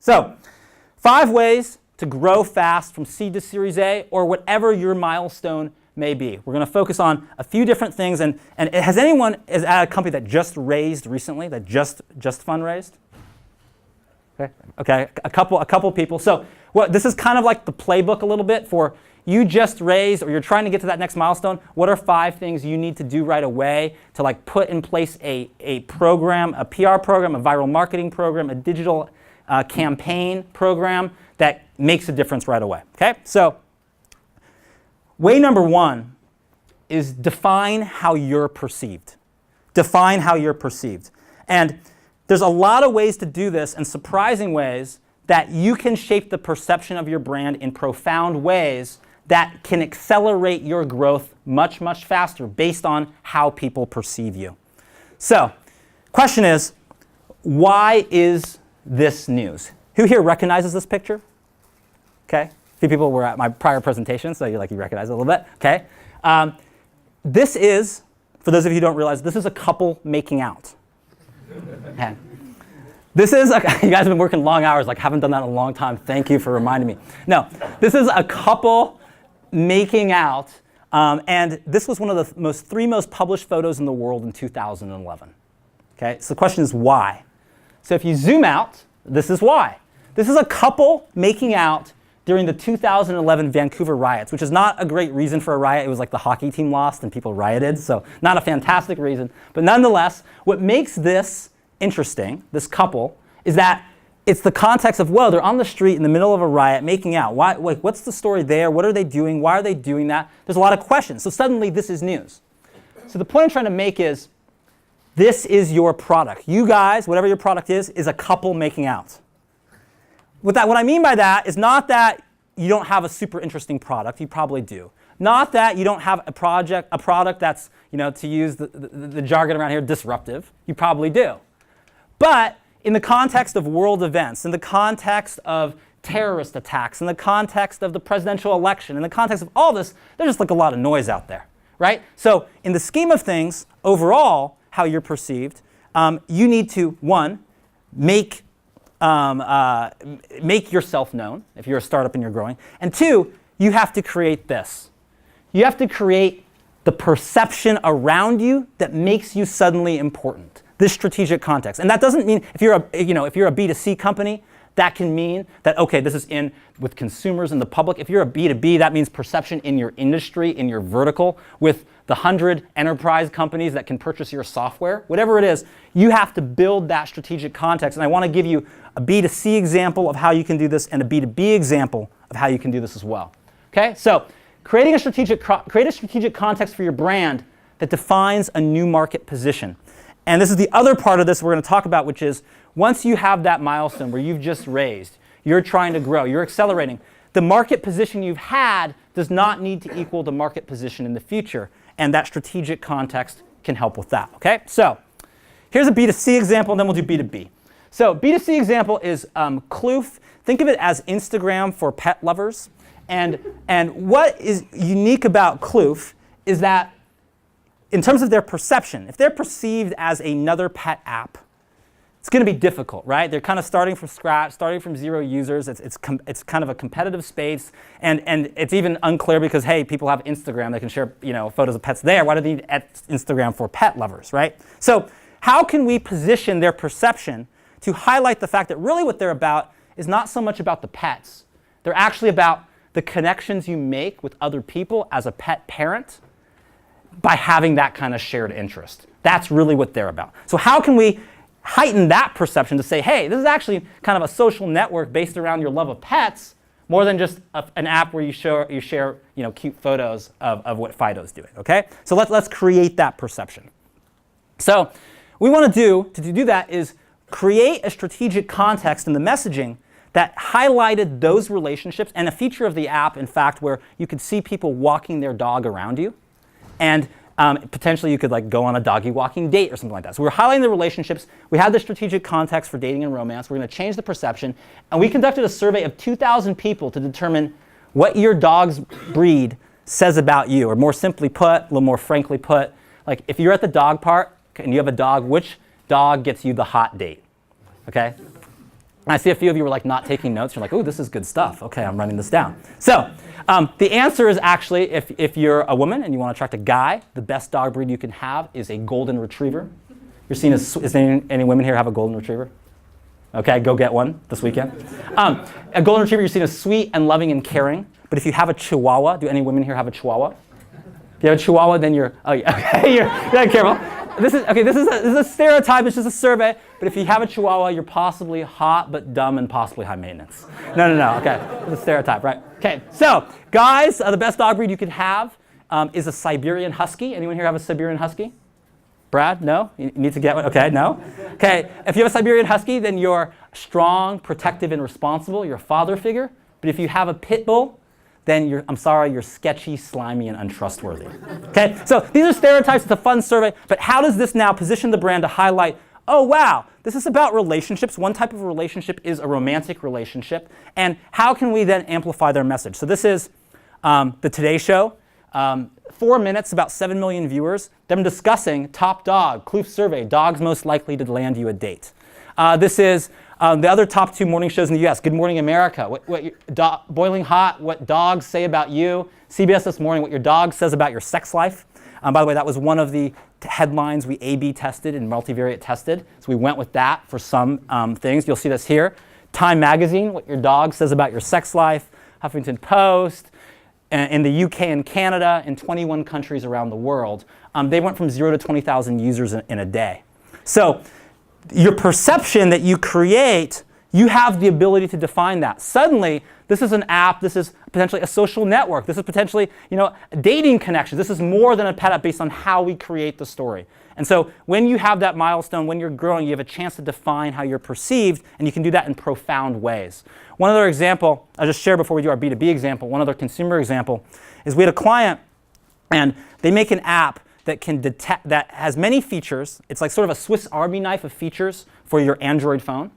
So 5 ways to grow fast from seed to Series A, or whatever your milestone may be. We're going to focus on a few different things. And has anyone is at a company that just raised recently, that just fundraised? Okay, a couple people. So this is kind of like the playbook a little bit for you just raised, or you're trying to get to that next milestone. What are 5 things you need to do right away to like put in place a program, a PR program, a viral marketing program, a digital campaign program that makes a difference right away? Okay, so way number 1 is define how you're perceived. Define how you're perceived. And there's a lot of ways to do this, and surprising ways that you can shape the perception of your brand in profound ways that can accelerate your growth much, much faster based on how people perceive you. So, question is, why is this news? Who here recognizes this picture? Okay, a few people were at my prior presentation, so you recognize it a little bit. Okay, this is, for those of you who don't realize, this is a couple making out. Okay. This is, you guys have been working long hours, haven't done that in a long time. Thank you for reminding me. No, this is a couple making out, and this was one of the 3 most published photos in the world in 2011. Okay, so the question is why? So if you zoom out, this is why. This is a couple making out during the 2011 Vancouver riots, which is not a great reason for a riot. It was like the hockey team lost and people rioted, so not a fantastic reason. But nonetheless, what makes this interesting, this couple, is that it's the context of, well, they're on the street in the middle of a riot making out. Why, what's the story there? What are they doing? Why are they doing that? There's a lot of questions. So suddenly this is news. So the point I'm trying to make is, this is your product. You guys, whatever your product is a couple making out. What I mean by that is not that you don't have a super interesting product. You probably do. Not that you don't have a product that's, to use the jargon around here, disruptive. You probably do. But in the context of world events, in the context of terrorist attacks, in the context of the presidential election, in the context of all this, there's just a lot of noise out there, right? So in the scheme of things, overall, how you're perceived, you need to, 1, make yourself known if you're a startup and you're growing. And 2, you have to create this. You have to create the perception around you that makes you suddenly important. This strategic context. And that doesn't mean, if you're a B2C company, that can mean that, okay, this is in with consumers and the public. If you're a B2B, that means perception in your industry, in your vertical, with the 100 enterprise companies that can purchase your software. Whatever it is, you have to build that strategic context. And I want to give you a B2C example of how you can do this and a B2B example of how you can do this as well. Okay, so create a strategic context for your brand that defines a new market position. And this is the other part of this we're going to talk about, which is once you have that milestone where you've just raised, you're trying to grow, you're accelerating, the market position you've had does not need to equal the market position in the future. And that strategic context can help with that. Okay, so here's a B2C example, and then we'll do B2B. So B2C example is Kloof. Think of it as Instagram for pet lovers. And what is unique about Kloof is that in terms of their perception, if they're perceived as another pet app, it's going to be difficult, right? They're kind of starting from scratch, starting from 0 users. It's kind of a competitive space, and it's even unclear because, hey, people have Instagram. They can share photos of pets there. Why do they need Instagram for pet lovers, right? So how can we position their perception to highlight the fact that really what they're about is not so much about the pets. They're actually about the connections you make with other people as a pet parent by having that kind of shared interest. That's really what they're about. So how can we heighten that perception to say, hey, this is actually kind of a social network based around your love of pets more than just an app where you share cute photos of what Fido's doing, okay? So let's create that perception. So what we want to do that is create a strategic context in the messaging that highlighted those relationships, and a feature of the app, in fact, where you could see people walking their dog around you. And potentially you could go on a doggy walking date or something like that. So we're highlighting the relationships. We had the strategic context for dating and romance. We're going to change the perception. And we conducted a survey of 2,000 people to determine what your dog's breed says about you. Or more simply put, a little more frankly put, if you're at the dog park and you have a dog, which dog gets you the hot date? Okay? I see a few of you were like not taking notes. You're like, oh, this is good stuff. Okay, I'm writing this down. So the answer is actually, if you're a woman and you want to attract a guy, the best dog breed you can have is a golden retriever. You're seen as, is any women here have a golden retriever? Okay, go get one this weekend. A golden retriever, you're seen as sweet and loving and caring. But if you have a chihuahua, do any women here have a chihuahua? If you have a chihuahua, then you're, oh yeah, okay, you're not careful. This is a stereotype, it's just a survey. But if you have a chihuahua, you're possibly hot but dumb and possibly high maintenance. No, okay, it's a stereotype, right? Okay, so guys, the best dog breed you could have is a Siberian Husky. Anyone here have a Siberian Husky? Brad, no? You need to get one? Okay, no? Okay, if you have a Siberian Husky, then you're strong, protective, and responsible. You're a father figure. But if you have a pit bull, then you're sketchy, slimy, and untrustworthy. Okay, so these are stereotypes. It's a fun survey. But how does this now position the brand to highlight, oh, wow, this is about relationships. One type of relationship is a romantic relationship. And how can we then amplify their message? So this is the Today Show. 4 minutes, about 7 million viewers, them discussing top dog, Kloof survey, dogs most likely to land you a date. This is the other top 2 morning shows in the US. Good Morning America, Boiling Hot, what dogs say about you. CBS This Morning, what your dog says about your sex life. By the way, that was one of the headlines we A/B tested and multivariate tested. So we went with that for some things. You'll see this here. Time Magazine, what your dog says about your sex life. Huffington Post. In the UK and Canada, in 21 countries around the world. They went from 0 to 20,000 users in a day. So your perception that you create, you have the ability to define that. Suddenly, this is an app, this is potentially a social network, this is potentially dating connections. This is more than a pet app based on how we create the story. And so when you have that milestone, when you're growing, you have a chance to define how you're perceived, and you can do that in profound ways. One other example, I'll just share before we do our B2B example, one other consumer example, is we had a client, and they make an app that can detect, that has many features. It's like sort of a Swiss Army knife of features for your Android phone.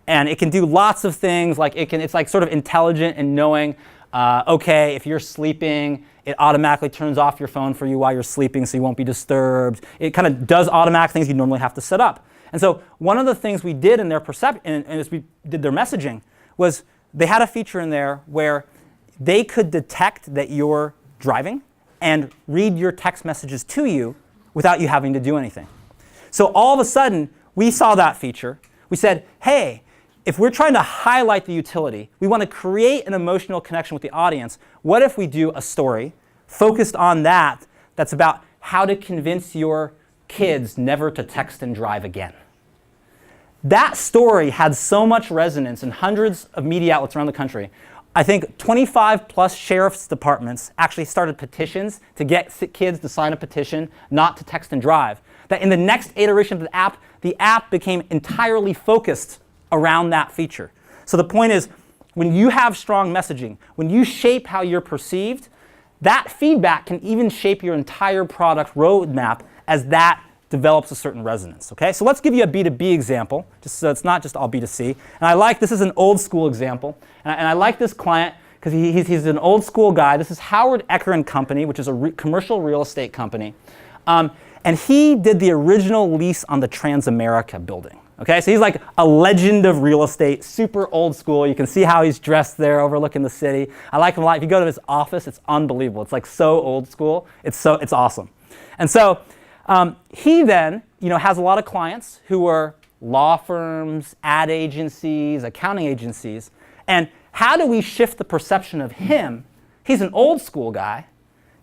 And it can do lots of things, like it's like sort of intelligent and knowing, okay, if you're sleeping, it automatically turns off your phone for you while you're sleeping so you won't be disturbed. It kind of does automatic things you normally have to set up. And so one of the things we did in their and as we did their messaging was they had a feature in there where they could detect that you're driving and read your text messages to you without you having to do anything. So all of a sudden, we saw that feature. We said, hey, if we're trying to highlight the utility, we want to create an emotional connection with the audience. What if we do a story focused on that that's about how to convince your kids never to text and drive again? That story had so much resonance in hundreds of media outlets around the country. I think 25 plus sheriff's departments actually started petitions to get kids to sign a petition not to text and drive. That in the next iteration of the app became entirely focused around that feature. So the point is, when you have strong messaging, when you shape how you're perceived, that feedback can even shape your entire product roadmap as that develops a certain resonance. Okay, so let's give you a B2B example, just so it's not just all B2C. And this is an old school example, and I like this client because he's an old school guy. This is Howard Ecker and Company, which is a commercial real estate company. And he did the original lease on the Transamerica building. Okay, so he's like a legend of real estate, super old school. You can see how he's dressed there overlooking the city. I like him a lot. If you go to his office, it's unbelievable. It's like so old school. It's awesome. And so he then has a lot of clients who are law firms, ad agencies, accounting agencies. And how do we shift the perception of him? He's an old school guy.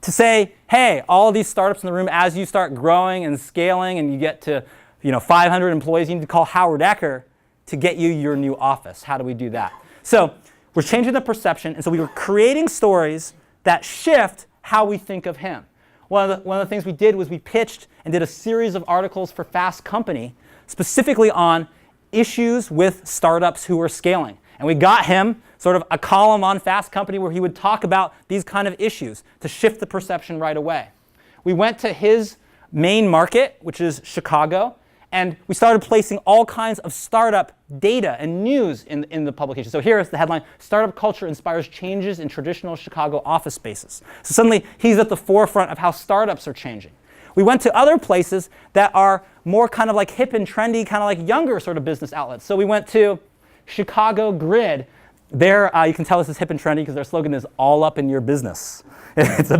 To say, hey, all of these startups in the room, as you start growing and scaling and you get to 500 employees, you need to call Howard Ecker to get you your new office. How do we do that? So we're changing the perception, and so we were creating stories that shift how we think of him. One of the things we did was we pitched and did a series of articles for Fast Company, specifically on issues with startups who are scaling. And we got him sort of a column on Fast Company where he would talk about these kind of issues to shift the perception right away. We went to his main market, which is Chicago, and we started placing all kinds of startup data and news in the publication. So here is the headline, Startup Culture Inspires Changes in Traditional Chicago Office Spaces. So suddenly he's at the forefront of how startups are changing. We went to other places that are more kind of like hip and trendy, kind of like younger sort of business outlets. So we went to Chicago Grid. There, you can tell this is hip and trendy because their slogan is all up in your business. It's a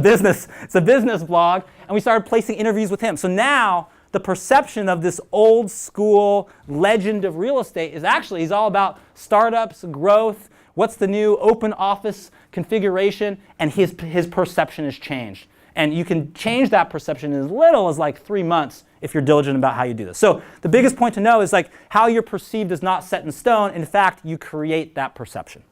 business blog, and we started placing interviews with him. So now the perception of this old school legend of real estate is actually, he's all about startups, growth, what's the new open office configuration, and his perception has changed. And you can change that perception in as little as like 3 months if you're diligent about how you do this. So the biggest point to know is like how you're perceived is not set in stone. In fact, you create that perception.